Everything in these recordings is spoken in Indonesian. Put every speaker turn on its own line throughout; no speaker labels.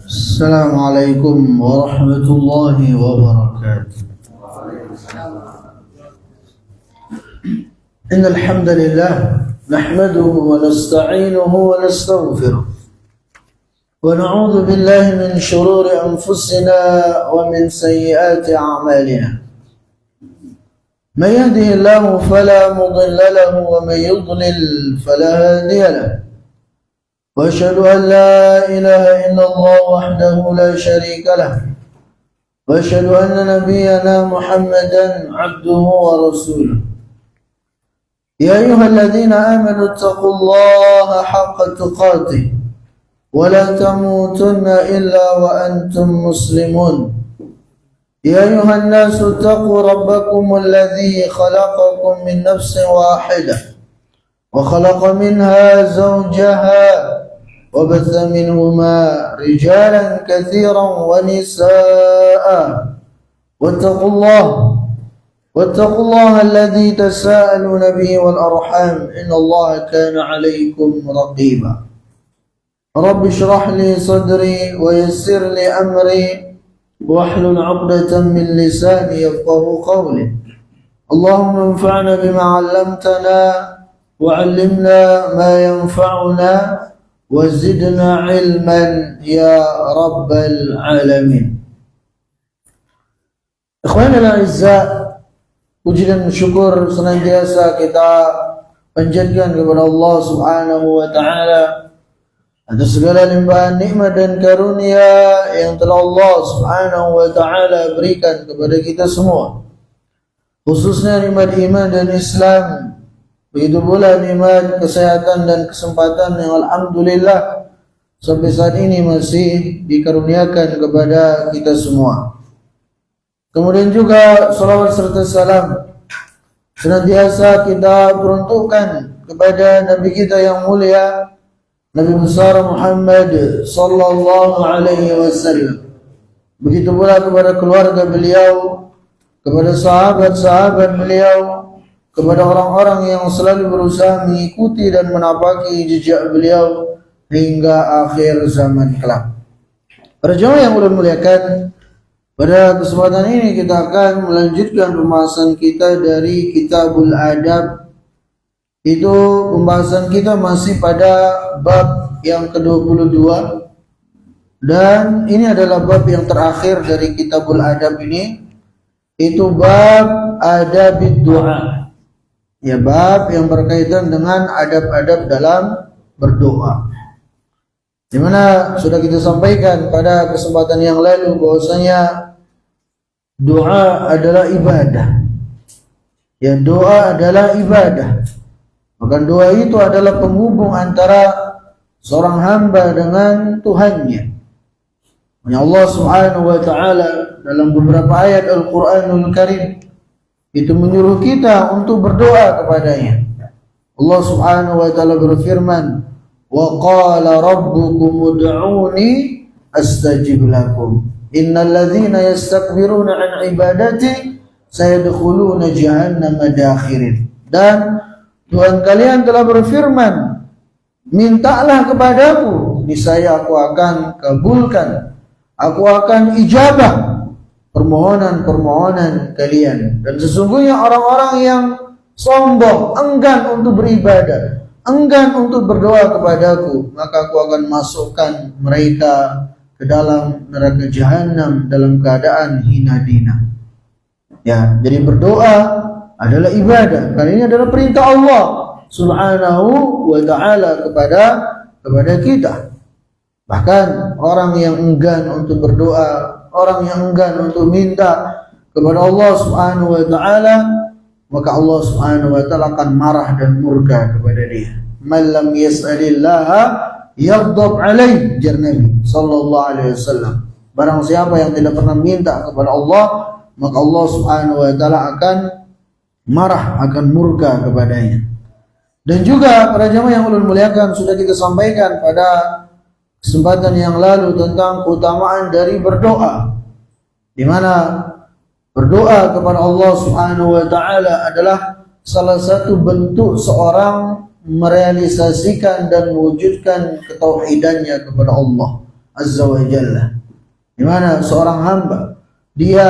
Assalamualaikum warahmatullahi wabarakatuh. Innal hamdalillah nahmaduhu wa nasta'inuhu wa nastaghfiruh wa na'udzu billahi min shururi anfusina wa min sayyiati a'malina. Man yahdihillahu fala mudilla lahu wa man yudlil fala hadiya lahu. وأشهد أن لا إله إلا الله وحده لا شريك له وأشهد أن نبينا محمدا عبده ورسوله يا أيها الذين آمنوا اتقوا الله حق تقاته ولا تموتن إلا وأنتم مسلمون يا أيها الناس اتقوا ربكم الذي خلقكم من نفس واحدة وخلق منها زوجها وبث منهما رجالا كثيرا ونساء واتقوا الله الذي تساءلون به والأرحام إن الله كان عليكم رقيبا رب اشرح لي صدري ويسر لي أمري واحلل عقدة من لساني يفقه قولي اللهم انفعنا بما علمتنا وعلمنا ما ينفعنا وزدنا علما يا رب العالمين. Ikhwanul a'izza, puji dan syukur senantiasa kita panjatkan kepada Allah Subhanahu wa taala atas segala limpahan nikmat dan karunia yang telah Allah Subhanahu wa taala berikan kepada kita semua, khususnya nikmat iman dan Islam. Begitu pula nikmat kesehatan dan kesempatan yang alhamdulillah sampai saat ini masih dikaruniakan kepada kita semua. Kemudian juga salawat serta salam senantiasa kita peruntukkan kepada Nabi kita yang mulia, Nabi besar Muhammad sallallahu alaihi wasallam. Begitu pula kepada keluarga beliau, kepada sahabat-sahabat beliau, kepada orang-orang yang selalu berusaha mengikuti dan menapaki jejak beliau hingga akhir zaman kelak. Para jemaah yang ulun muliakan, pada kesempatan ini kita akan melanjutkan pembahasan kita dari Kitabul Adab. Itu pembahasan kita masih pada bab yang ke-22, dan ini adalah bab yang terakhir dari Kitabul Adab ini. Itu bab adabid du'a. Ya, bab yang berkaitan dengan adab-adab dalam berdoa. Di mana sudah kita sampaikan pada kesempatan yang lalu bahwasanya doa adalah ibadah. Ya, doa adalah ibadah. Maka doa itu adalah penghubung antara seorang hamba dengan Tuhannya. Allah Subhanahu wa taala dalam beberapa ayat Al-Qur'anul Karim itu menyuruh kita untuk berdoa kepadanya. Allah Subhanahu wa taala berfirman, "Wa qala rabbukum ud'uni astajib lakum. Innal ladzina yastakbiruna an ibadati sayadkhuluna jahannama dakhirin." Dan Tuhan kalian telah berfirman, "Mintalah kepadaku, niscaya aku akan kabulkan. Aku akan ijabah permohonan-permohonan kalian." Dan sesungguhnya orang-orang yang sombong, enggan untuk beribadah, enggan untuk berdoa kepadaku, maka aku akan masukkan mereka ke dalam neraka jahanam dalam keadaan hina dina. Ya, jadi berdoa adalah ibadah. Karena ini adalah perintah Allah Subhanahu wa taala kepada kita. Bahkan orang yang enggan untuk berdoa, orang yang enggan untuk minta kepada Allah Subhanahu wa taala, maka Allah Subhanahu wa taala akan marah dan murka kepada dia. Man lam yas'alillaha yaghdab alaih, jar Nabi sallallahu alaihi wasallam. Barang siapa yang tidak pernah minta kepada Allah, maka Allah Subhanahu wa taala akan marah, akan murka kepadanya. Dan juga para jemaah yang ulun muliakan, sudah kita sampaikan pada kesempatan yang lalu tentang keutamaan dari berdoa, di mana berdoa kepada Allah Subhanahu wa taala adalah salah satu bentuk seorang merealisasikan dan mewujudkan ketauhidannya kepada Allah Azza wa Jalla. Di mana seorang hamba dia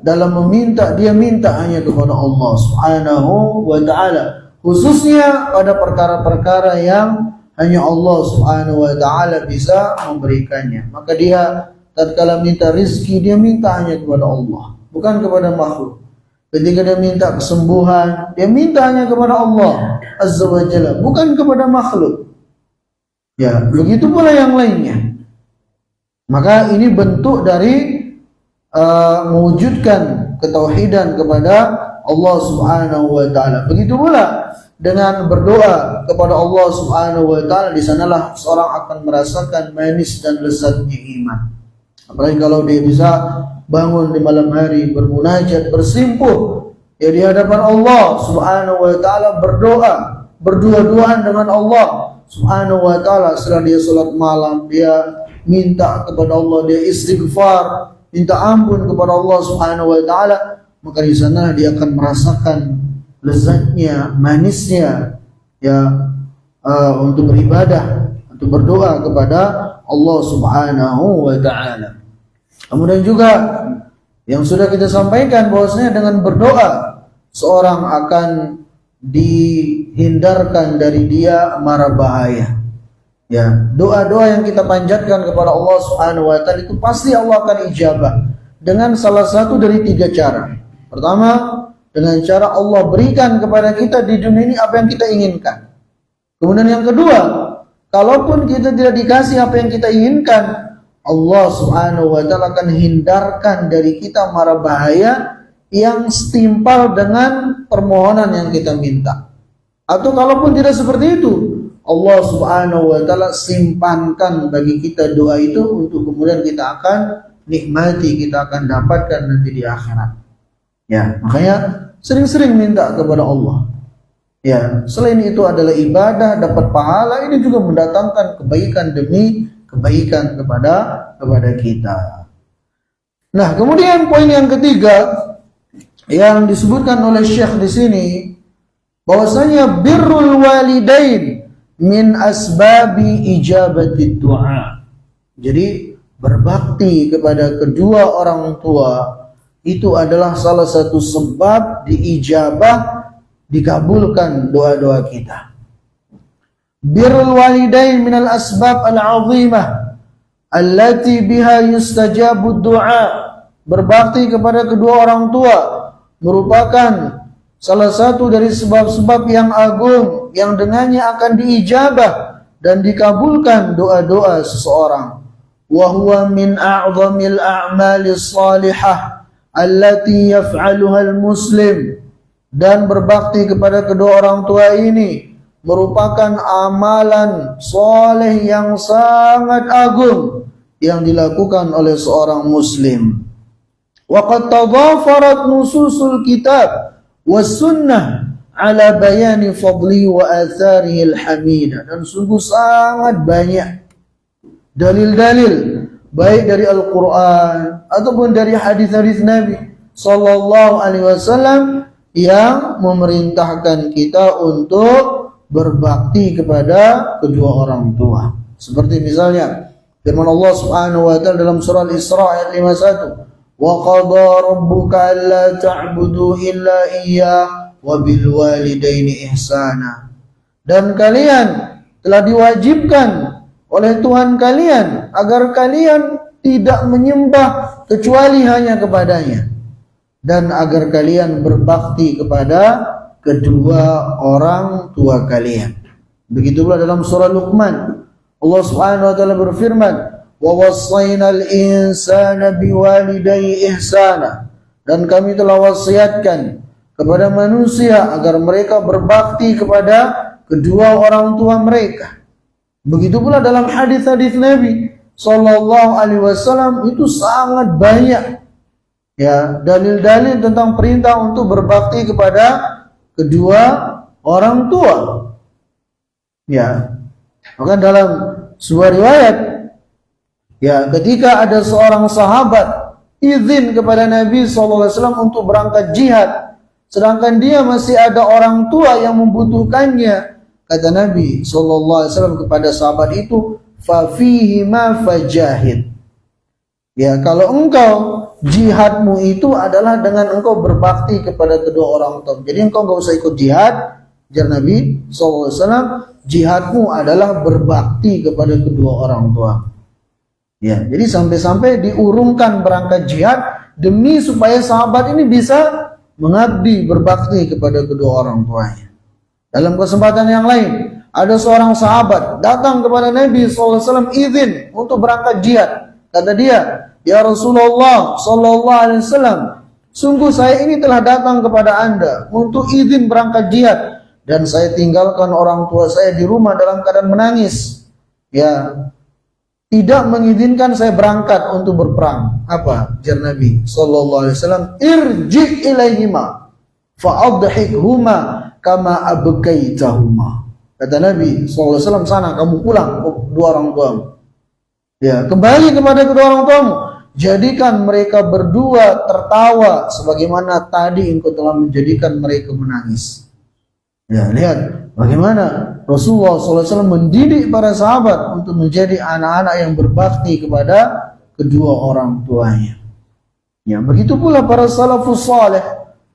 dalam meminta, dia minta hanya kepada Allah Subhanahu wa Ta'ala, khususnya pada perkara-perkara yang hanya Allah Subhanahu wa Ta'ala bisa memberikannya. Maka dia tatkala minta rizki, dia minta hanya kepada Allah, bukan kepada makhluk. Ketika dia minta kesembuhan, dia minta hanya kepada Allah Azza wa Jalla, bukan kepada makhluk. Ya, begitu pula yang lainnya. Maka ini bentuk dari mewujudkan ketauhidan kepada Allah Subhanahu wa Ta'ala. Begitu pula dengan berdoa kepada Allah Subhanahu wa Ta'ala, di sanalah seorang akan merasakan manis dan lezatnya iman. Apalagi kalau dia bisa bangun di malam hari bermunajat, bersimpuh ya di hadapan Allah Subhanahu wa Ta'ala, berdoa, berdua-duaan dengan Allah Subhanahu wa Ta'ala. Setelah dia salat malam, dia minta kepada Allah, dia istighfar, minta ampun kepada Allah Subhanahu wa Ta'ala, maka di sana dia akan merasakan lezatnya, manisnya ya untuk beribadah, untuk berdoa kepada Allah Subhanahu wa Ta'ala. Kemudian juga yang sudah kita sampaikan bahwasanya dengan berdoa seorang akan dihindarkan dari dia mara bahaya. Ya, doa-doa yang kita panjatkan kepada Allah Subhanahu wa Ta'ala itu pasti Allah akan ijabah dengan salah satu dari 3 cara. Pertama, dengan cara Allah berikan kepada kita di dunia ini apa yang kita inginkan. Kemudian yang kedua, kalaupun kita tidak dikasih apa yang kita inginkan, Allah Subhanahu wa Ta'ala akan hindarkan dari kita mara bahaya yang setimpal dengan permohonan yang kita minta. Atau kalaupun tidak seperti itu, Allah Subhanahu wa Ta'ala simpankan bagi kita doa itu untuk kemudian kita akan nikmati, kita akan dapatkan nanti di akhirat. Ya, makanya sering-sering minta kepada Allah. Ya, selain itu adalah ibadah, dapat pahala, ini juga mendatangkan kebaikan demi kebaikan kepada kita. Nah, kemudian poin yang ketiga yang disebutkan oleh Syekh di sini, bahwasanya birrul walidain min asbabi ijabati du'a. Jadi berbakti kepada kedua orang tua itu adalah salah satu sebab diijabah, dikabulkan doa-doa kita. Birrul walidain minal asbab al-azimah allati biha yustajabu du'a. Berbakti kepada kedua orang tua merupakan salah satu dari sebab-sebab yang agung yang dengannya akan diijabah dan dikabulkan doa-doa seseorang. Wa huwa min a'zamil a'malis salihah allati yaf'aluha al-muslim. Dan berbakti kepada kedua orang tua ini merupakan amalan soleh yang sangat agung yang dilakukan oleh seorang muslim. Wa qad tadafarat nususul kitab was sunnah ala bayani fadli wa atharihi al-hamidah. Dan sungguh sangat banyak dalil-dalil baik dari Al-Quran ataupun dari hadis-hadis Nabi sallallahu alaihi wasallam yang memerintahkan kita untuk berbakti kepada kedua orang tua. Seperti misalnya firman Allah Subhanahu wa Ta'ala dalam surah Al-Isra ayat 51, wa qadha rabbuka alla ta'budu illa iyyah wa bil walidaini ihsana. Dan kalian telah diwajibkan oleh Tuhan kalian agar kalian tidak menyembah kecuali hanya kepadanya, dan agar kalian berbakti kepada kedua orang tua kalian. Begitu pula dalam surah Luqman, Allah Subhanahu wa Ta'ala berfirman, wa wassaynal insana biwalidayhi ihsana. Dan kami telah wasiatkan kepada manusia agar mereka berbakti kepada kedua orang tua mereka. Begitu pula dalam hadis-hadis Nabi sallallahu alaihi wasallam itu sangat banyak ya dalil-dalil tentang perintah untuk berbakti kepada kedua orang tua. Ya, maka dalam sebuah riwayat, ya, ketika ada seorang sahabat izin kepada Nabi SAW untuk berangkat jihad, sedangkan dia masih ada orang tua yang membutuhkannya, kata Nabi SAW kepada sahabat itu, fa fihi ma fajahid. Ya, kalau engkau jihadmu itu adalah dengan engkau berbakti kepada kedua orang tua. Jadi engkau enggak usah ikut jihad, jar Nabi SAW, jihadmu adalah berbakti kepada kedua orang tua. Ya, jadi sampai-sampai diurungkan berangkat jihad demi supaya sahabat ini bisa mengabdi berbakti kepada kedua orang tuanya. Dalam kesempatan yang lain, ada seorang sahabat datang kepada Nabi SAW izin untuk berangkat jihad. Kata dia, ya Rasulullah SAW, sungguh saya ini telah datang kepada Anda untuk izin berangkat jihad, dan saya tinggalkan orang tua saya di rumah dalam keadaan menangis. Ya, tidak mengizinkan saya berangkat untuk berperang. Apa jar Nabi SAW? Irji ilaihima fa'adhikhuma kama abkaitahuma. Kata Nabi SAW, sana kamu pulang dua orang tuamu. Ya, kembali kepada kedua orang tuamu, jadikan mereka berdua tertawa sebagaimana tadi engkau telah menjadikan mereka menangis. Ya, lihat bagaimana Rasulullah SAW mendidik para sahabat untuk menjadi anak-anak yang berbakti kepada kedua orang tuanya. Ya, begitu pula para salafus saleh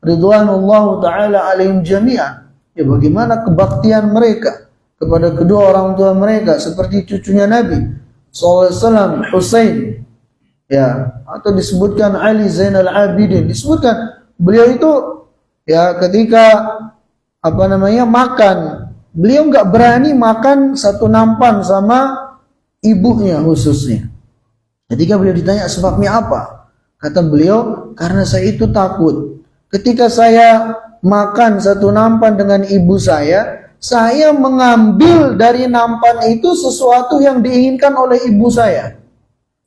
ridwanullahu taala alaihim jami'an. Ya, bagaimana kebaktian mereka kepada kedua orang tua mereka, seperti cucunya Nabi SAW, Husain, ya, atau disebutkan Ali Zainal Abidin. Disebutkan beliau itu ya ketika makan, beliau nggak berani makan satu nampan sama ibunya khususnya. Ketika beliau ditanya sebabnya apa, kata beliau, karena saya itu takut ketika saya makan satu nampan dengan ibu saya mengambil dari nampan itu sesuatu yang diinginkan oleh ibu saya,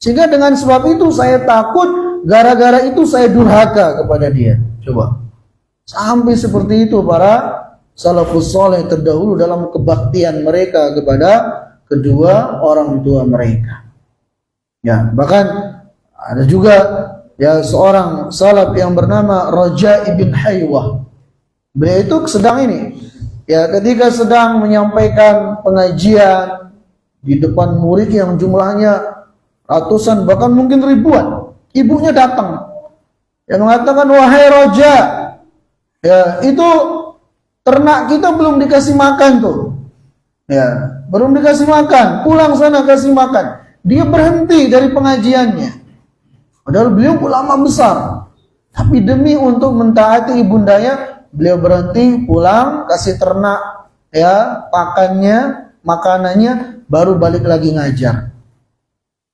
sehingga dengan sebab itu saya takut, gara-gara itu saya durhaka kepada dia. Coba, sampai seperti itu para salafus saleh terdahulu dalam kebaktian mereka kepada kedua orang tua mereka. Ya, bahkan ada juga ya seorang salaf yang bernama Raja ibn Haywah. Beliau itu sedang ini, ya ketika sedang menyampaikan pengajian di depan murid yang jumlahnya ratusan bahkan mungkin ribuan, ibunya datang yang mengatakan, wahai Raja, ya itu ternak kita belum dikasih makan tuh. Ya, belum dikasih makan. Pulang sana kasih makan. Dia berhenti dari pengajiannya. Padahal beliau ulama besar. Tapi demi untuk mentaati ibundanya, beliau berhenti, pulang, kasih ternak ya pakannya, makanannya, baru balik lagi ngajar.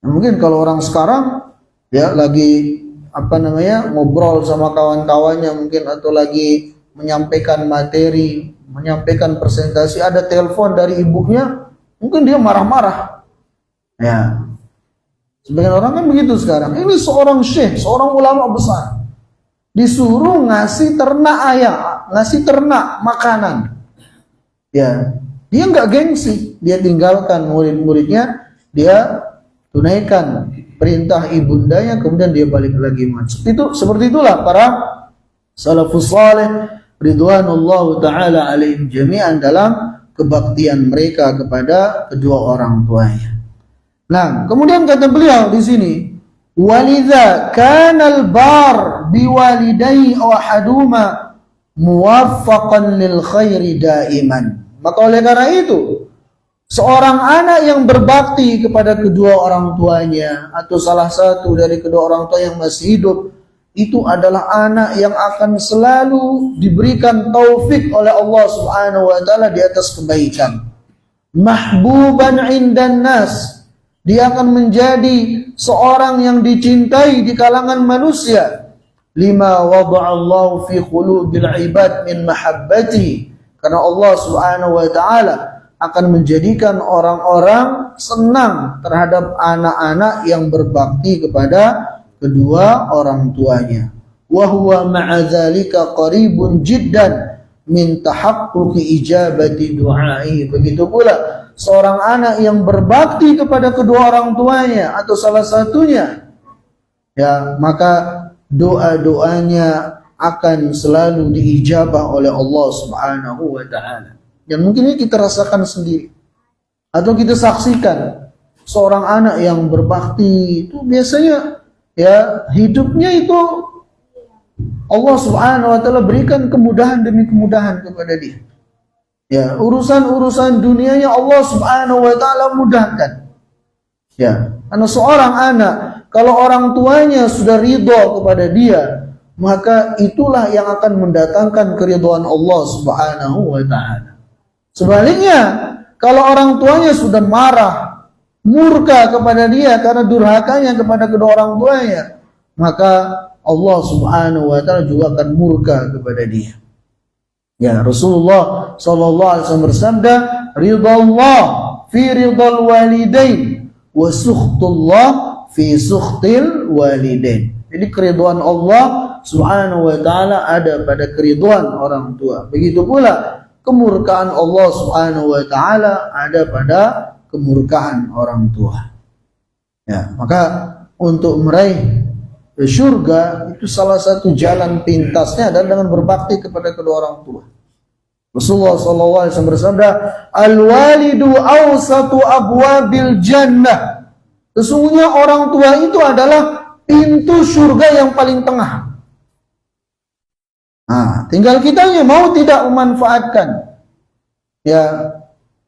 Nah, mungkin kalau orang sekarang ya lagi ngobrol sama kawan-kawannya mungkin, atau lagi menyampaikan materi, menyampaikan presentasi, ada telepon dari ibunya, mungkin dia marah-marah. Ya, sebagian orang kan begitu sekarang. Ini seorang syekh, seorang ulama besar, disuruh ngasih ternak makanan. Ya, dia nggak gengsi, dia tinggalkan murid-muridnya, dia tunaikan perintah ibundanya, kemudian dia balik lagi masuk. Seperti itulah para salafus saleh ridwanullahu ta'ala alaihim jami'an dalam kebaktian mereka kepada kedua orang tuanya. Nah, kemudian kata beliau di sini, walidha kanal bar biwalidayhi ahaduma muwaffaqan lil khairi daiman. Maka oleh karena itu, seorang anak yang berbakti kepada kedua orang tuanya atau salah satu dari kedua orang tua yang masih hidup, itu adalah anak yang akan selalu diberikan taufik oleh Allah Subhanahu wa taala di atas kebaikan. Mahbuban indan nas, dia akan menjadi seorang yang dicintai di kalangan manusia. Lima wada'allahu fi qulubil ibad min mahabbati, karena Allah Subhanahu wa taala akan menjadikan orang-orang senang terhadap anak-anak yang berbakti kepada kedua orang tuanya. Wa huwa ma'a dzalika qaribun jiddan min tahaqquqi ijabati du'ai. Begitu pula seorang anak yang berbakti kepada kedua orang tuanya atau salah satunya, ya, maka doa-doanya akan selalu diijabah oleh Allah Subhanahu wa taala. Dan mungkin ini kita rasakan sendiri. Atau kita saksikan seorang anak yang berbakti itu biasanya ya hidupnya itu Allah Subhanahu wa taala berikan kemudahan demi kemudahan kepada dia. Ya, urusan-urusan dunianya Allah Subhanahu wa taala mudahkan. Ya, karena seorang anak kalau orang tuanya sudah ridho kepada dia, maka itulah yang akan mendatangkan keridhaan Allah Subhanahu wa taala. Sebaliknya, kalau orang tuanya sudah marah, murka kepada dia karena durhakanya kepada kedua orang tuanya, maka Allah Subhanahu wa taala juga akan murka kepada dia. Ya, Rasulullah sallallahu alaihi wasallam bersabda, "Ridallah fi ridal walidain wa sukhtullah fi sukhtil walidain." Jadi keridhaan Allah Subhanahu wa taala ada pada keridhaan orang tua. Begitu pula kemurkaan Allah Subhanahu wa taala ada pada kemurkaan orang tua. Ya, maka untuk meraih surga itu salah satu jalan pintasnya adalah dengan berbakti kepada kedua orang tua. Rasulullah sallallahu alaihi wasallam bersabda, "Al-walidu awsatu abwabil jannah." Sesungguhnya orang tua itu adalah pintu surga yang paling tengah. Nah, tinggal kitanya mau tidak memanfaatkan ya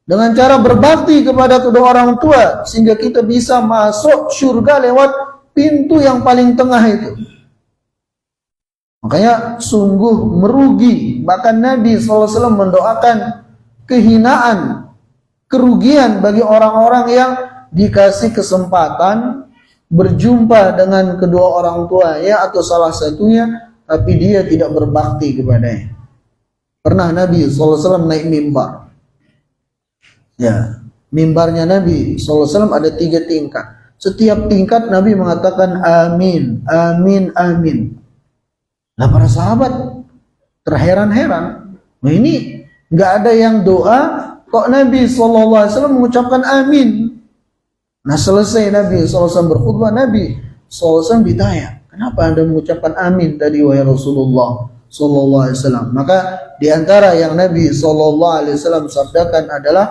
dengan cara berbakti kepada kedua orang tua sehingga kita bisa masuk surga lewat pintu yang paling tengah itu. Makanya sungguh merugi, bahkan Nabi SAW mendoakan kehinaan, kerugian bagi orang-orang yang dikasih kesempatan berjumpa dengan kedua orang tuanya atau salah satunya tapi dia tidak berbakti kepadanya. Pernah Nabi SAW naik mimbar. Ya, mimbarnya Nabi SAW ada 3 tingkat. Setiap tingkat Nabi mengatakan amin, amin, amin. Nah para sahabat terheran-heran. Nah ini nggak ada yang doa, kok Nabi SAW mengucapkan amin. Nah selesai Nabi SAW berkhutbah, Nabi SAW ditanya, kenapa Anda mengucapkan amin tadi wahai Rasulullah sallallahu alaihi wasallam? Maka di antara yang Nabi sallallahu alaihi wasallam sabdakan adalah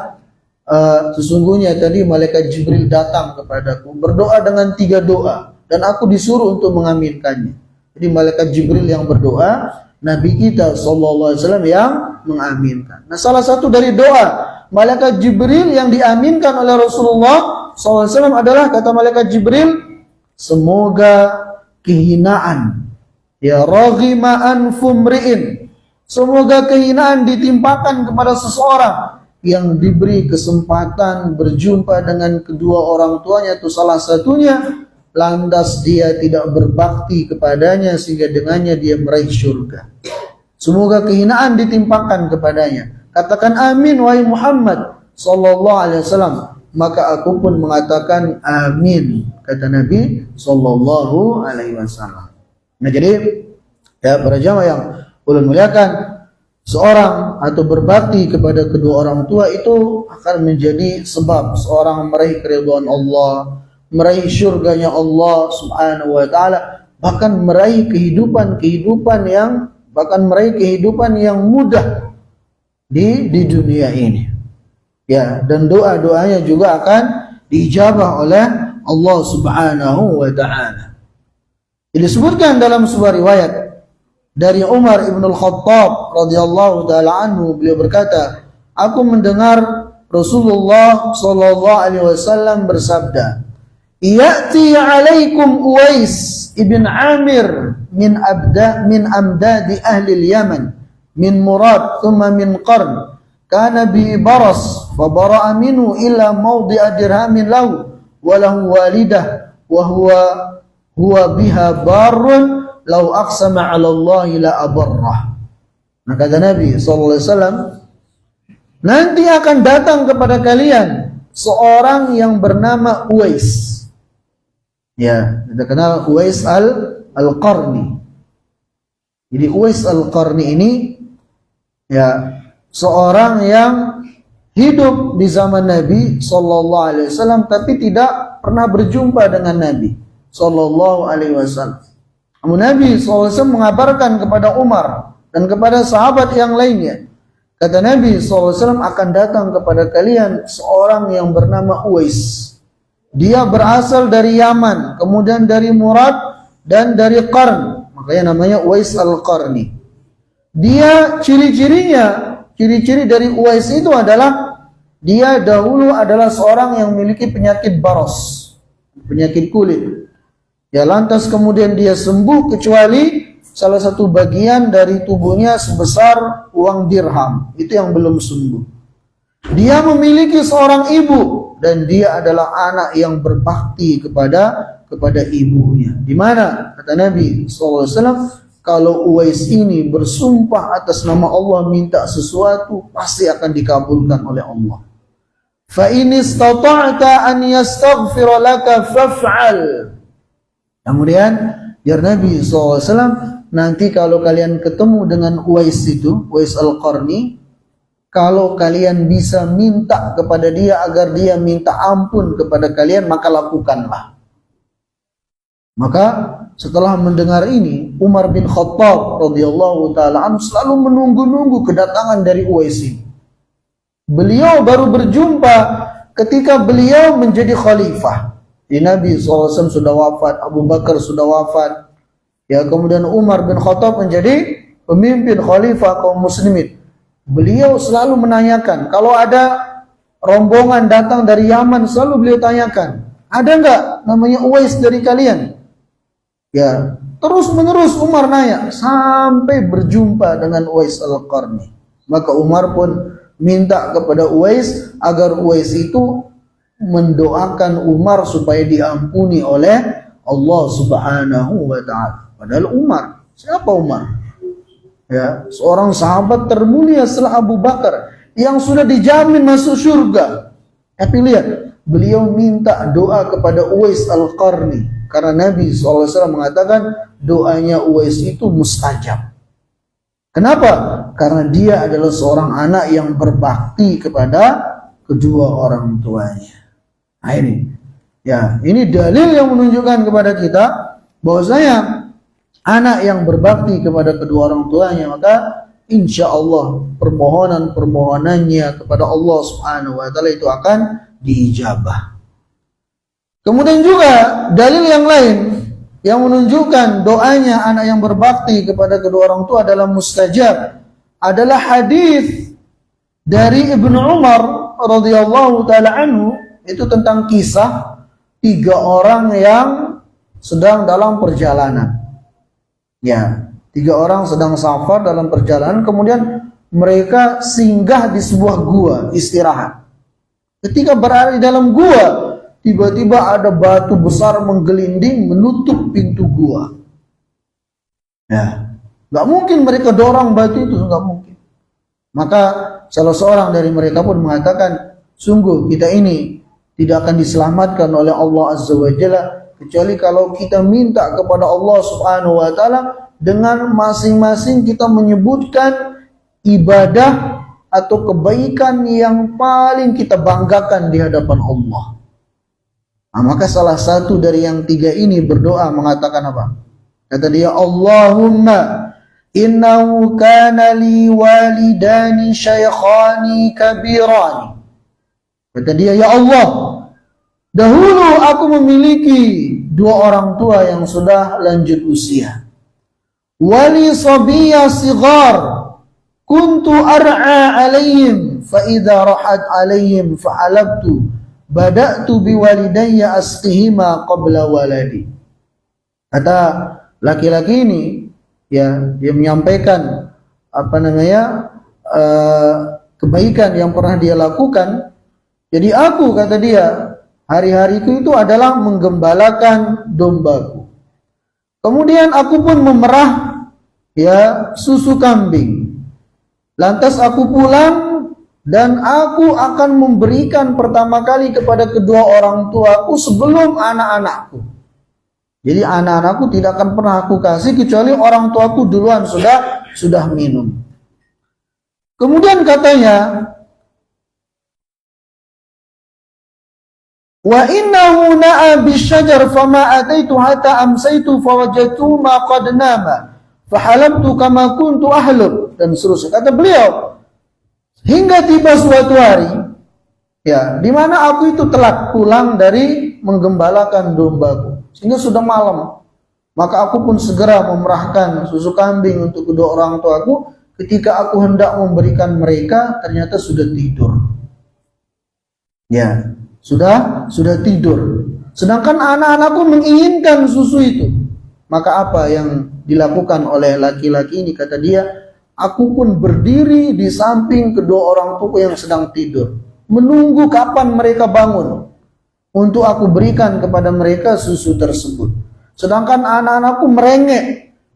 sesungguhnya tadi malaikat Jibril datang kepadaku berdoa dengan 3 doa dan aku disuruh untuk mengaminkannya. Jadi malaikat Jibril yang berdoa, Nabi kita sallallahu alaihi wasallam yang mengaminkan. Nah, salah satu dari doa malaikat Jibril yang diaminkan oleh Rasulullah sallallahu alaihi wasallam adalah kata malaikat Jibril, semoga kehinaan ya raghima anfumriin, semoga kehinaan ditimpakan kepada seseorang yang diberi kesempatan berjumpa dengan kedua orang tuanya itu salah satunya, lantas dia tidak berbakti kepadanya sehingga dengannya dia meraih surga. Semoga kehinaan ditimpakan kepadanya. Katakan amin wahai Muhammad sallallahu alaihi wasallam. Maka aku pun mengatakan amin, kata Nabi sallallahu alaihi wasallam. Nah jadi ya para jamaah yang ulun muliakan, seorang atau berbakti kepada kedua orang tua itu akan menjadi sebab seorang meraih keridhaan Allah, meraih surganya Allah Subhanahu wa taala, bahkan meraih kehidupan yang mudah di dunia ini. Ya, dan doa-doanya juga akan diijabah oleh Allah Subhanahu wa taala. Disebutkan dalam sebuah riwayat dari Umar ibn al-Khattab radhiyallahu taala anhu, beliau berkata, aku mendengar Rasulullah sallallahu alaihi wasallam bersabda, "Ya'ti 'alaikum Uwais ibn Amir min amdadi ahli al-Yaman min Murad thumma min Qarn, kana bi baras fa bara'a minhu illa mawdi'a dirhamin lahu wa lahu walidah wa huwa biha barrun lau aqsama 'ala Allah la abarrah." Nah kata Nabi sallallahu alaihi wasallam, nanti akan datang kepada kalian seorang yang bernama Uwais. Ya, kita kenal Uwais al-Qarni. Jadi Uwais al-Qarni ini ya seorang yang hidup di zaman Nabi sallallahu alaihi wasallam tapi tidak pernah berjumpa dengan Nabi sallallahu alaihi wasallam. Nabi SAW mengabarkan kepada Umar dan kepada sahabat yang lainnya, Kata Nabi SAW, akan datang kepada kalian seorang yang bernama Uwais. Dia berasal dari Yaman, kemudian dari Murad dan dari Qarn. Makanya namanya Uwais al-Qarni. Dia ciri-ciri dari Uwais itu adalah dia dahulu adalah seorang yang memiliki penyakit baros, penyakit kulit. Ya, lantas kemudian dia sembuh kecuali salah satu bagian dari tubuhnya sebesar uang dirham, itu yang belum sembuh. Dia memiliki seorang ibu dan dia adalah anak yang berbakti kepada ibunya. Di mana kata Nabi SAW, kalau Uwais ini bersumpah atas nama Allah minta sesuatu, pasti akan dikabulkan oleh Allah. Fa in istata'ta an yastaghfira laka faf'al. Kemudian biar Nabi SAW, nanti kalau kalian ketemu dengan Uwais itu, Uwais al-Qarni, kalau kalian bisa minta kepada dia agar dia minta ampun kepada kalian, maka lakukanlah. Maka setelah mendengar ini, Umar bin Khattab radhiyallahu taala anhu selalu menunggu-nunggu kedatangan dari Uwais ini. Beliau baru berjumpa ketika beliau menjadi khalifah. Nabi SAW sudah wafat, Abu Bakar sudah wafat. Ya, kemudian Umar bin Khattab menjadi pemimpin khalifah kaum muslimin. Beliau selalu menanyakan, kalau ada rombongan datang dari Yaman, selalu beliau tanyakan, ada enggak namanya Uwais dari kalian? Ya, terus menerus Umar nanya sampai berjumpa dengan Uwais al-Qarni. Maka Umar pun minta kepada Uwais agar Uwais itu mendoakan Umar supaya diampuni oleh Allah Subhanahu wa taala. Padahal Umar, siapa Umar? Ya, seorang sahabat termulia setelah Abu Bakar yang sudah dijamin masuk surga. Tapi lihat, beliau minta doa kepada Uwais al-Qarni karena Nabi SAW mengatakan doanya Uwais itu mustajab. Kenapa? Karena dia adalah seorang anak yang berbakti kepada kedua orang tuanya. Nah ini dalil yang menunjukkan kepada kita bahwasanya anak yang berbakti kepada kedua orang tuanya, maka insya Allah permohonannya kepada Allah Subhanahu wa taala itu akan diijabah. Kemudian juga dalil yang lain yang menunjukkan doanya anak yang berbakti kepada kedua orang tua adalah mustajab adalah hadis dari Ibnu Umar radhiyallahu taala anhu, itu tentang kisah 3 orang yang sedang dalam perjalanan. Ya, 3 orang sedang safar dalam perjalanan, kemudian mereka singgah di sebuah gua istirahat. Ketika berada di dalam gua, tiba-tiba ada batu besar menggelinding menutup pintu gua. Ya, nggak mungkin mereka dorong batu itu, nggak mungkin. Maka salah seorang dari mereka pun mengatakan, sungguh kita ini tidak akan diselamatkan oleh Allah Azza wa Jalla kecuali kalau kita minta kepada Allah Subhanahu wa taala dengan masing-masing kita menyebutkan ibadah atau kebaikan yang paling kita banggakan di hadapan Allah. Nah, maka salah satu dari yang 3 ini berdoa mengatakan apa? Kata dia, Allahumma innahu kana li walidani syaikhani kabirani. Kata dia, ya Allah, dahulu aku memiliki 2 orang tua yang sudah lanjut usia. Wali sabiyya sighar kuntu ar'a alaihim fa idza rahat alaihim fa halabtu bada'tu biwalidayya asqihima qabla waladi. Kata laki-laki ini, ya, dia menyampaikan kebaikan yang pernah dia lakukan. Jadi aku, kata dia, hari-hariku itu adalah menggembalakan dombaku. Kemudian aku pun memerah, ya, susu kambing. Lantas aku pulang dan aku akan memberikan pertama kali kepada kedua orang tuaku sebelum anak-anakku. Jadi anak-anakku tidak akan pernah aku kasih kecuali orang tuaku duluan sudah minum. Kemudian katanya, wa innahu na'a bisyajar fama ataitu hatta amsaitu fawajadtu ma qad nama fahalamtu kama kuntu ahlub, dan seterusnya. Kata beliau, Hingga tiba suatu hari, ya, di mana aku itu telat pulang dari menggembalakan dombaku, sehingga sudah malam. Maka aku pun segera memerahkan susu kambing untuk kedua orang tuaku. Ketika aku hendak memberikan mereka, ternyata sudah tidur. Ya, sudah tidur. Sedangkan anak-anakku menginginkan susu itu. Maka apa yang dilakukan oleh laki-laki ini? Kata dia, aku pun berdiri di samping kedua orang tuaku yang sedang tidur, menunggu kapan mereka bangun untuk aku berikan kepada mereka susu tersebut. Sedangkan anak-anakku merengek,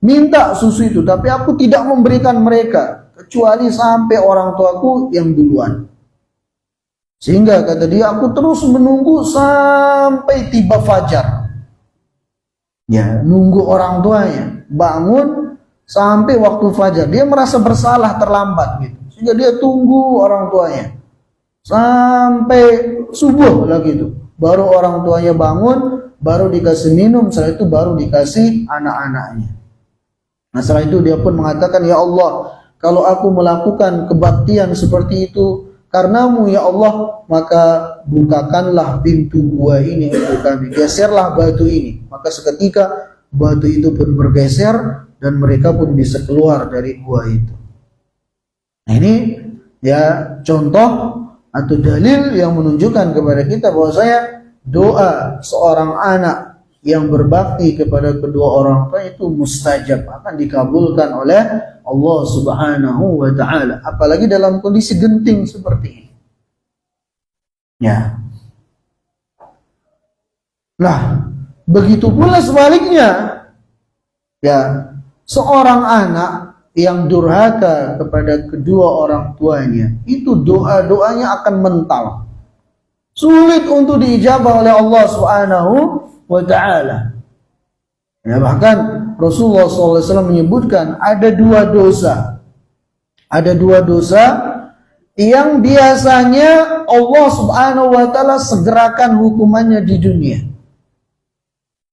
minta susu itu, tapi aku tidak memberikan mereka, kecuali sampai orang tuaku yang duluan. Sehingga kata dia, aku terus menunggu sampai tiba fajar. Ya, nunggu orang tuanya bangun sampai waktu fajar. Dia merasa bersalah terlambat gitu. Sehingga dia tunggu orang tuanya sampai subuh lagi itu. Baru orang tuanya bangun, baru dikasih minum, setelah itu baru dikasih anak-anaknya. Nah, setelah itu dia pun mengatakan, ya Allah, kalau aku melakukan kebaktian seperti itu karenamu ya Allah, maka bukakanlah pintu gua ini untuk kami, geserlah batu ini. Maka seketika batu itu pun bergeser dan mereka pun bisa keluar dari gua itu. Nah, ini ya contoh atau dalil yang menunjukkan kepada kita bahwasanya doa seorang anak yang berbakti kepada kedua orang tua itu mustajab, akan dikabulkan oleh Allah Subhanahu wa taala, apalagi dalam kondisi genting seperti ini. Ya. Nah, begitu pula sebaliknya. Ya, seorang anak yang durhaka kepada kedua orang tuanya, itu doa-doanya akan mental. Sulit untuk diijabah oleh Allah Subhanahu wa ta'ala. Ya, bahkan Rasulullah SAW menyebutkan ada dua dosa. Ada dua dosa yang biasanya Allah Subhanahu wa ta'ala segerakan hukumannya di dunia.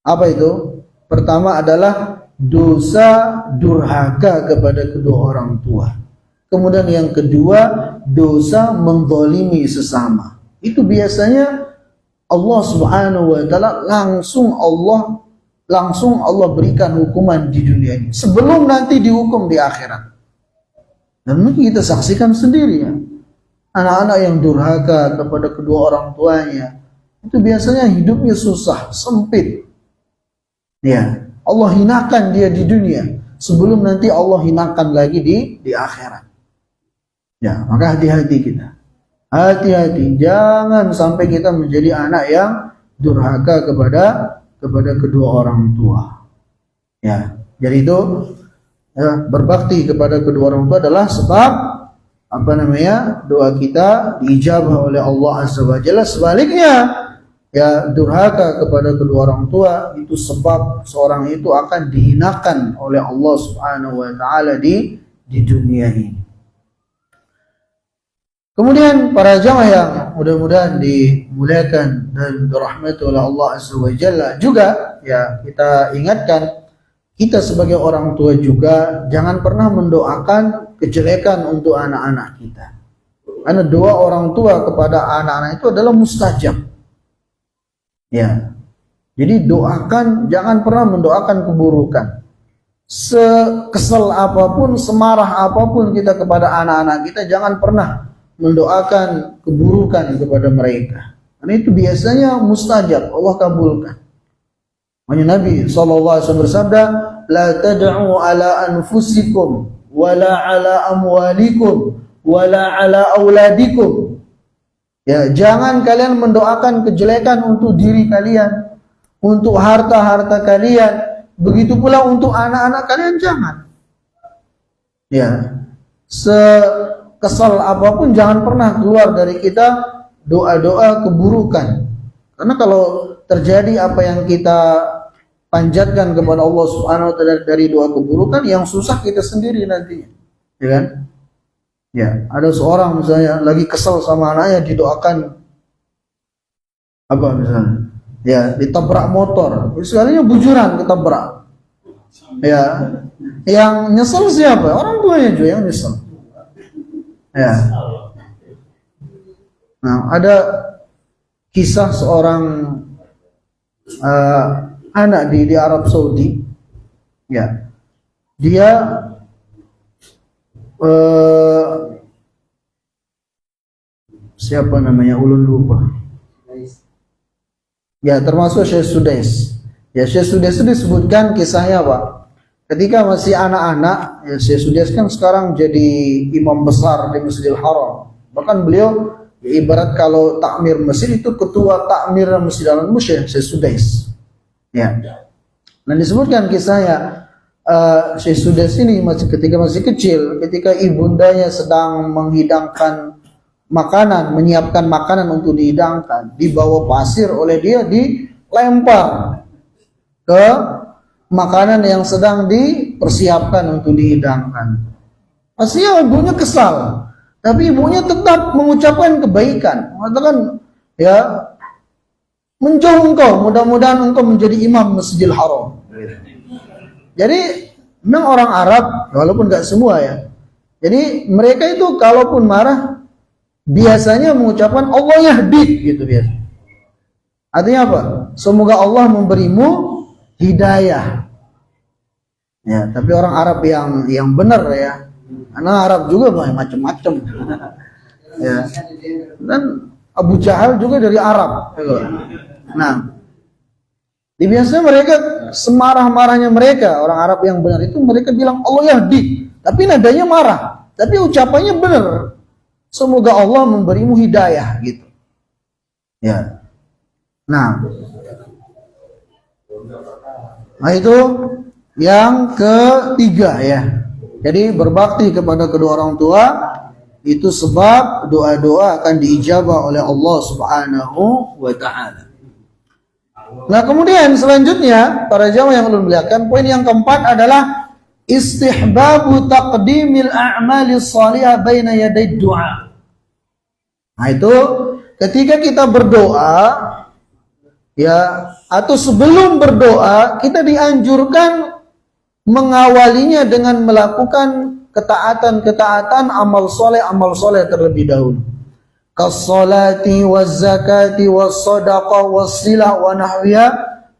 Apa itu? Pertama adalah dosa durhaka kepada kedua orang tua. Kemudian yang kedua, dosa menzalimi sesama. Itu biasanya Allah Subhanahu wa taala langsung Allah berikan hukuman di dunia ini sebelum nanti dihukum di akhirat. Dan mungkin kita saksikan sendiri ya, anak-anak yang durhaka kepada kedua orang tuanya itu biasanya hidupnya susah, sempit. Ya, Allah hinakan dia di dunia sebelum nanti Allah hinakan lagi di akhirat. Ya, maka hati-hati kita. Hati-hati, jangan sampai kita menjadi anak yang durhaka kepada kedua orang tua. Ya, jadi itu ya, berbakti kepada kedua orang tua adalah sebab doa kita diijabah oleh Allah Azza wa Jalla. Sebaliknya, ya, durhaka kepada kedua orang tua itu sebab seorang itu akan dihinakan oleh Allah Subhanahu wa taala di dunia ini. Kemudian para jamaah yang mudah-mudahan dimuliakan dan dirahmati oleh Allah Azza wa Jalla, juga ya kita ingatkan, kita sebagai orang tua juga jangan pernah mendoakan kejelekan untuk anak-anak kita. Karena doa orang tua kepada anak-anak itu adalah mustajab. Ya. Jadi doakan, jangan pernah mendoakan keburukan. Sekesal apapun, semarah apapun kita kepada anak-anak kita, jangan pernah mendoakan keburukan kepada mereka. Karena itu biasanya mustajab, Allah kabulkan. Makanya Nabi SAW bersabda, la tad'u ala anfusikum wala ala amwalikum wala ala auladikum. Ya, jangan kalian mendoakan kejelekan untuk diri kalian, untuk harta-harta kalian, begitu pula untuk anak-anak kalian jangan. Ya, kesal apapun jangan pernah keluar dari kita doa-doa keburukan. Karena kalau terjadi apa yang kita panjatkan kepada Allah Subhanahu wa taala dari doa keburukan, yang susah kita sendiri nantinya. Ya kan? Ya, ada seorang misalnya lagi kesal sama anaknya, didoakan apa misalnya? Ya, ditabrak motor. Sekalinya bujuran ketabrak. Ya. Yang nyesel siapa? Orang tuanya juga yang nyesel. Ya, Nah, ada kisah seorang anak di Arab Saudi, ya, dia siapa namanya, ulun lupa. Ya, termasuk Syekh Sudais. Ya, Syekh Sudais itu disebutkan kisahnya apa? Ketika masih anak-anak, ya, Syekh Sudais kan sekarang jadi imam besar di Masjidil Haram. Bahkan beliau ya, ibarat kalau takmir masjid itu ketua takmir Masjidil Haram Syekh Sudais. Ya. Dan disebutkan kisahnya Syekh Sudais ini ketika masih kecil, ketika ibundanya sedang menghidangkan makanan, menyiapkan makanan untuk dihidangkan, dibawa pasir oleh dia, dilempar ke makanan yang sedang dipersiapkan untuk dihidangkan. Pastinya ibunya kesal, tapi ibunya tetap mengucapkan kebaikan, mengatakan, ya, menjauh engkau, mudah-mudahan engkau menjadi imam Masjidil Haram. Jadi memang orang Arab, walaupun gak semua ya, jadi mereka itu kalaupun marah biasanya mengucapkan Allah yahdik gitu biasa. Artinya apa? Semoga Allah memberimu hidayah. Ya, tapi orang Arab yang benar ya. Karena Arab juga macam-macam. Ya. Dan Abu Jahal juga dari Arab. Nah, biasanya mereka semarah-marahnya mereka, orang Arab yang benar itu mereka bilang Allah yahdik, tapi nadanya marah, tapi ucapannya benar. Semoga Allah memberimu hidayah gitu. Ya. Nah itu yang ketiga ya. Jadi berbakti kepada kedua orang tua itu sebab doa-doa akan diijabah oleh Allah Subhanahu wa taala. Nah, kemudian selanjutnya para jamaah yang ulun muliakan, poin yang keempat adalah istihbabu taqdimil a'mali shalihah baina yaday du'a. Nah, itu ketika kita berdoa ya, atau sebelum berdoa kita dianjurkan mengawalinya dengan melakukan ketaatan-ketaatan amal soleh terlebih dahulu. Kas-salati waz-zakati was-sadaqah was-silah wa nahwiha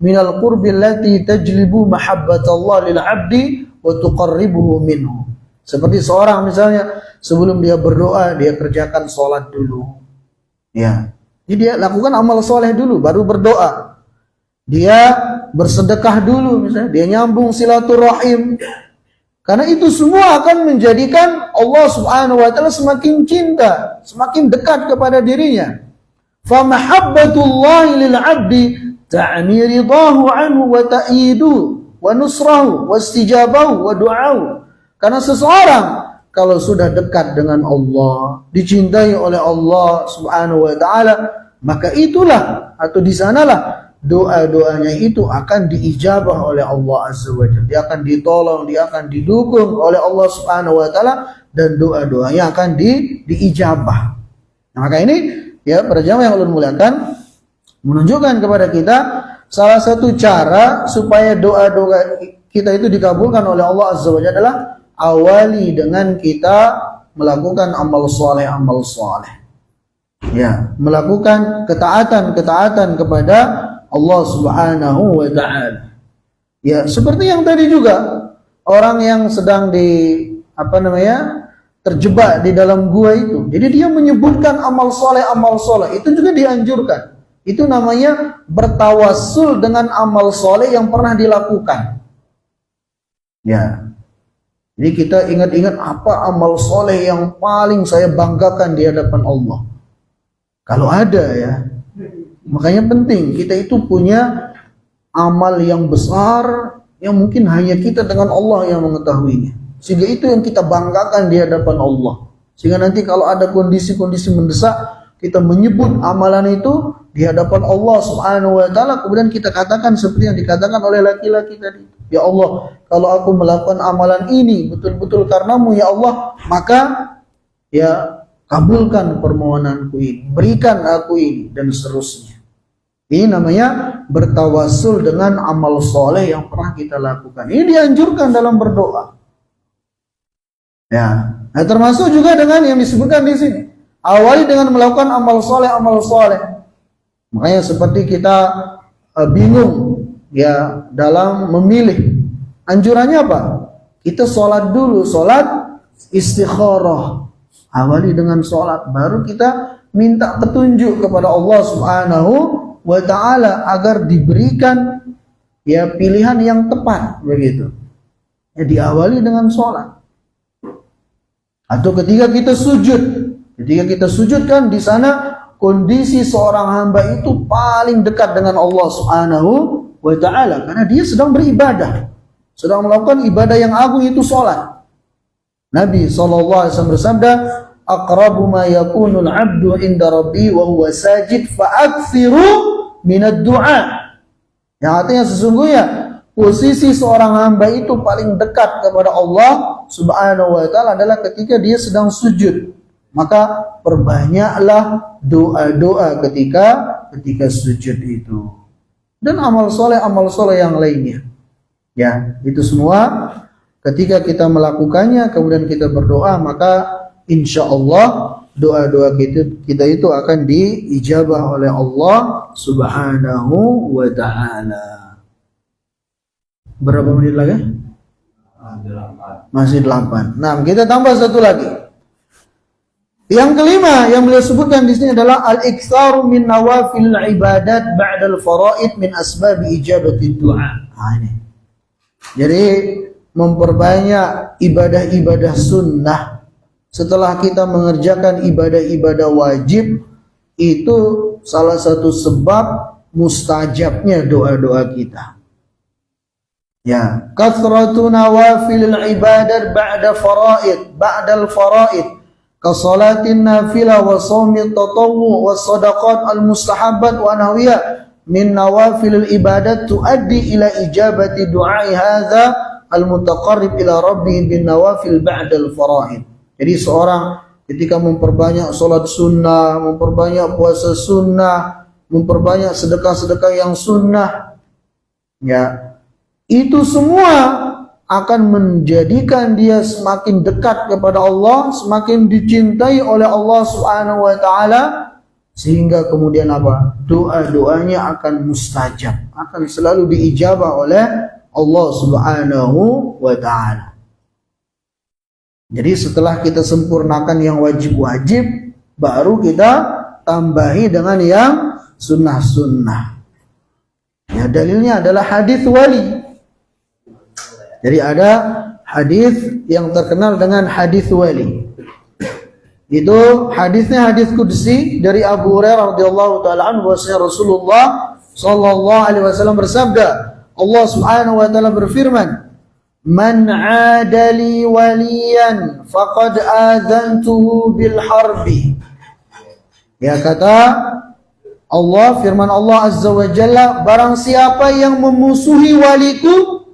minal qurbi allati tajlibu mahabbatallah lil 'abdi wa tuqarribuhu minhu. Seperti seorang misalnya sebelum dia berdoa dia kerjakan sholat dulu. Ya. Jadi dia lakukan amal soleh dulu baru berdoa. Dia bersedekah dulu misalnya, dia nyambung silaturahim. Karena itu semua akan menjadikan Allah Subhanahu wa taala semakin cinta, semakin dekat kepada dirinya. Fa mahabbatullahi lil 'abdi ta'ni ridahu anhu wa ta'idu wa nusrahu wa istijabahu wa du'ahu. Karena seseorang kalau sudah dekat dengan Allah, dicintai oleh Allah Subhanahu wa taala, maka itulah atau di sanalah doa-doanya itu akan diijabah oleh Allah Azza wa Jalla. Dia akan ditolong, dia akan didukung oleh Allah Subhanahu wa taala dan doa-doanya akan diijabah. Nah, maka ini ya para jamaah yang ulun muliakan menunjukkan kepada kita salah satu cara supaya doa-doa kita itu dikabulkan oleh Allah Azza wa Jalla adalah awali dengan kita melakukan amal soleh. Ya, melakukan ketaatan kepada Allah Subhanahu wa taala. Ya, seperti yang tadi juga orang yang sedang terjebak di dalam gua itu. Jadi dia menyebutkan amal soleh itu juga dianjurkan. Itu namanya bertawassul dengan amal soleh yang pernah dilakukan. Ya. Jadi kita ingat-ingat apa amal soleh yang paling saya banggakan di hadapan Allah. Kalau ada ya. Makanya penting kita itu punya amal yang besar yang mungkin hanya kita dengan Allah yang mengetahuinya. Sehingga itu yang kita banggakan di hadapan Allah. Sehingga nanti kalau ada kondisi-kondisi mendesak, kita menyebut amalan itu di hadapan Allah Subhanahu wa taala, kemudian kita katakan seperti yang dikatakan oleh laki-laki tadi. Ya Allah, kalau aku melakukan amalan ini betul-betul karenamu ya Allah, maka ya kabulkan permohonanku ini, berikan aku ini, dan seterusnya. Ini namanya bertawassul dengan amal soleh yang pernah kita lakukan. Ini dianjurkan dalam berdoa. Ya, nah termasuk juga dengan yang disebutkan di sini. Awali dengan melakukan amal soleh. Makanya seperti kita bingung ya dalam memilih. Anjurannya apa? Kita sholat dulu, sholat istikharah. Awali dengan sholat, baru kita minta petunjuk kepada Allah Subhanahu wa ta'ala agar diberikan ya pilihan yang tepat begitu. Ya, diawali dengan sholat. Atau ketika kita sujud kan di sana kondisi seorang hamba itu paling dekat dengan Allah Subhanahu wa ta'ala karena dia sedang beribadah, sedang melakukan ibadah yang agung, itu sholat. Nabi SAW bersabda, aqrabu ma yakunul abdu inda rabbi wa huwa sajid fa'akthiru minad du'a. Yang artinya sesungguhnya posisi seorang hamba itu paling dekat kepada Allah Subhanahu wa ta'ala adalah ketika dia sedang sujud. Maka perbanyaklah doa-doa ketika sujud itu. Dan amal soleh yang lainnya. Ya, itu semua ketika kita melakukannya kemudian kita berdoa, maka insya Allah doa-doa kita itu akan diijabah oleh Allah Subhanahu wa ta'ala. Berapa menit lagi? Masih 8. Nah, kita tambah satu lagi. Yang kelima yang beliau sebutkan di sini adalah al-iktsaru min nawafil ibadat ba'dal faraid min asbab ijabati du'a. Nah, ini. Jadi memperbanyak ibadah-ibadah sunnah setelah kita mengerjakan ibadah-ibadah wajib, itu salah satu sebab mustajabnya doa-doa kita. Ya, kathratu nawafil ibadat ba'dal faraid kasolatin nafilah wa sawmi tatawwu wa sadaqat al-mustahabbat wa nahwiyah min nawafil ibadat tuaddi ila ijabati du'ai hadza al-mutaqarrib ila rabbih bin nawafil ba'dal faraid. Jadi seorang ketika memperbanyak salat sunnah, memperbanyak puasa sunnah, memperbanyak sedekah-sedekah yang sunnah, ya, itu semua akan menjadikan dia semakin dekat kepada Allah, semakin dicintai oleh Allah Subhanahu wa ta'ala, sehingga kemudian apa? Doa-doanya akan mustajab, akan selalu diijabah oleh Allah Subhanahu wa ta'ala. Jadi setelah kita sempurnakan yang wajib-wajib, baru kita tambahi dengan yang sunnah-sunnah. Ya, dalilnya adalah hadis wali. Jadi ada hadis yang terkenal dengan hadis wali. Itu hadisnya hadis qudsi dari Abu Hurairah radhiyallahu taala anhu, bahwasanya Rasulullah sallallahu alaihi wasallam bersabda, Allah Subhanahu wa taala berfirman, "Man 'adali waliyan faqad adzantuhu bil harbi." Ya, kata Allah, firman Allah Azza wa Jalla, barang siapa yang memusuhi waliku,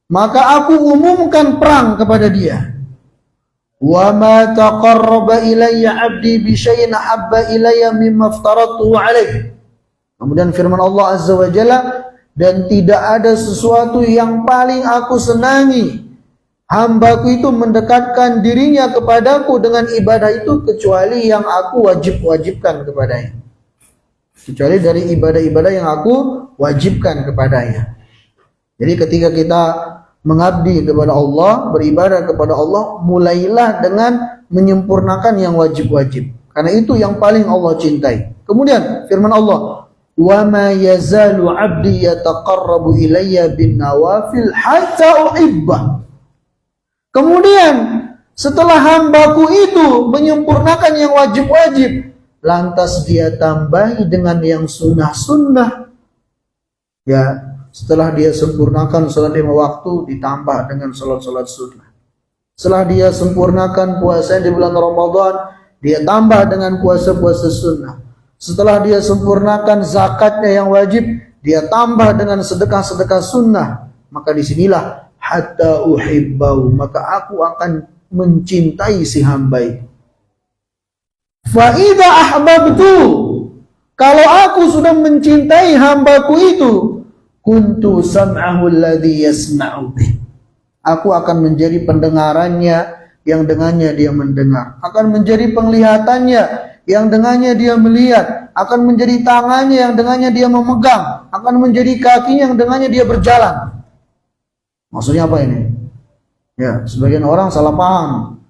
maka aku umumkan perang kepada dia. Wa ma taqarraba ilayya 'abdi bi syai'in ahabba ilayya mimma aftaratuhu 'alaihi. Kemudian firman Allah Azza wa Jalla, dan tidak ada sesuatu yang paling aku senangi hambaku itu mendekatkan dirinya kepadaku dengan ibadah itu kecuali yang aku wajibkan kepadanya. Kecuali dari ibadah-ibadah yang aku wajibkan kepadanya. Jadi ketika kita mengabdi kepada Allah, beribadah kepada Allah, mulailah dengan menyempurnakan yang wajib-wajib. Karena itu yang paling Allah cintai. Kemudian firman Allah, "Wa ma yazalu 'abdi yataqarrabu ilayya bin nawafil hatta uhibbah." Kemudian setelah hambaku itu menyempurnakan yang wajib-wajib, lantas dia tambahi dengan yang sunnah-sunnah. Ya, setelah dia sempurnakan salat 5 waktu, ditambah dengan salat-salat sunnah. Setelah dia sempurnakan puasa di bulan Ramadan, dia tambah dengan puasa-puasa sunnah. Setelah dia sempurnakan zakatnya yang wajib, dia tambah dengan sedekah-sedekah sunnah. Maka disinilah hatta uhibbahu, maka aku akan mencintai si hamba itu. Fa idza ahbabtu, kalau aku sudah mencintai hambaku itu, kuntu sam'ahu alladhi yasma'u bih, aku akan menjadi pendengarannya yang dengannya dia mendengar, akan menjadi penglihatannya yang dengannya dia melihat, akan menjadi tangannya yang dengannya dia memegang, akan menjadi kakinya yang dengannya dia berjalan. Maksudnya apa ini? Ya, sebagian orang salah paham.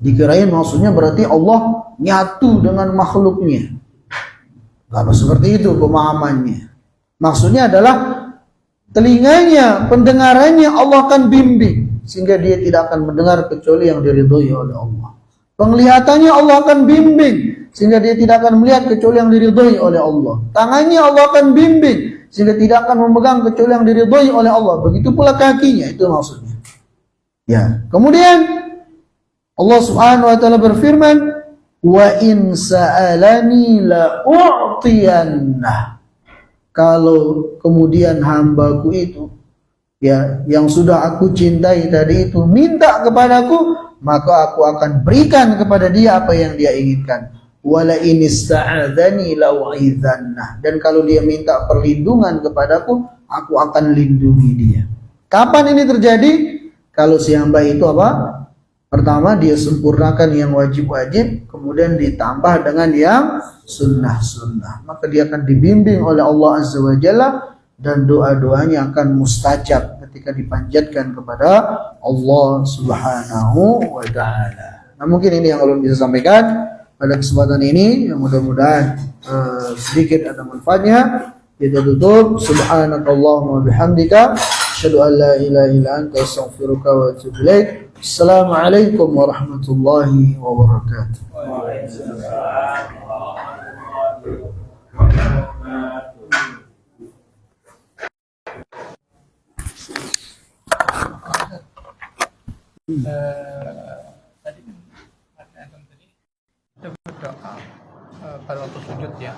Dikirain maksudnya berarti Allah nyatu dengan makhluknya. Gak seperti itu pemahamannya. Maksudnya adalah telinganya, pendengarannya Allah akan bimbing sehingga dia tidak akan mendengar kecuali yang diridhoi oleh Allah. Penglihatannya Allah akan bimbing sehingga dia tidak akan melihat kecuali yang diridhoi oleh Allah. Tangannya Allah akan bimbing sehingga tidak akan memegang kecuali yang diridhoi oleh Allah. Begitu pula kakinya, itu maksudnya. Ya, kemudian Allah Subhanahu wa taala berfirman, "Wa in sa'alani la u'tiyannah." Kalau kemudian hambaku itu, ya, yang sudah aku cintai tadi itu minta kepadaku, maka aku akan berikan kepada dia apa yang dia inginkan. Wala in ista'adzani la u'idhannah. Dan kalau dia minta perlindungan kepadaku, aku akan lindungi dia. Kapan ini terjadi? Kalau si hamba itu apa? Pertama dia sempurnakan yang wajib-wajib, kemudian ditambah dengan yang sunnah-sunnah. Maka dia akan dibimbing oleh Allah Azza wa Jalla dan doa-doanya akan mustajab ketika dipanjatkan kepada Allah Subhanahu wa Ta'ala. Nah, mungkin ini yang Allah bisa sampaikan pada kesempatan ini, yang mudah-mudahan sedikit ada manfaatnya. Kita tutup. Subhanakallahumma wa bihamdika asyhadu an la ilaha illa anta astaghfiruka wa atubu ilaik. Assalamualaikum warahmatullahi wabarakatuh.
Tadi kan tadi kita berdoa pada waktu sujud ya.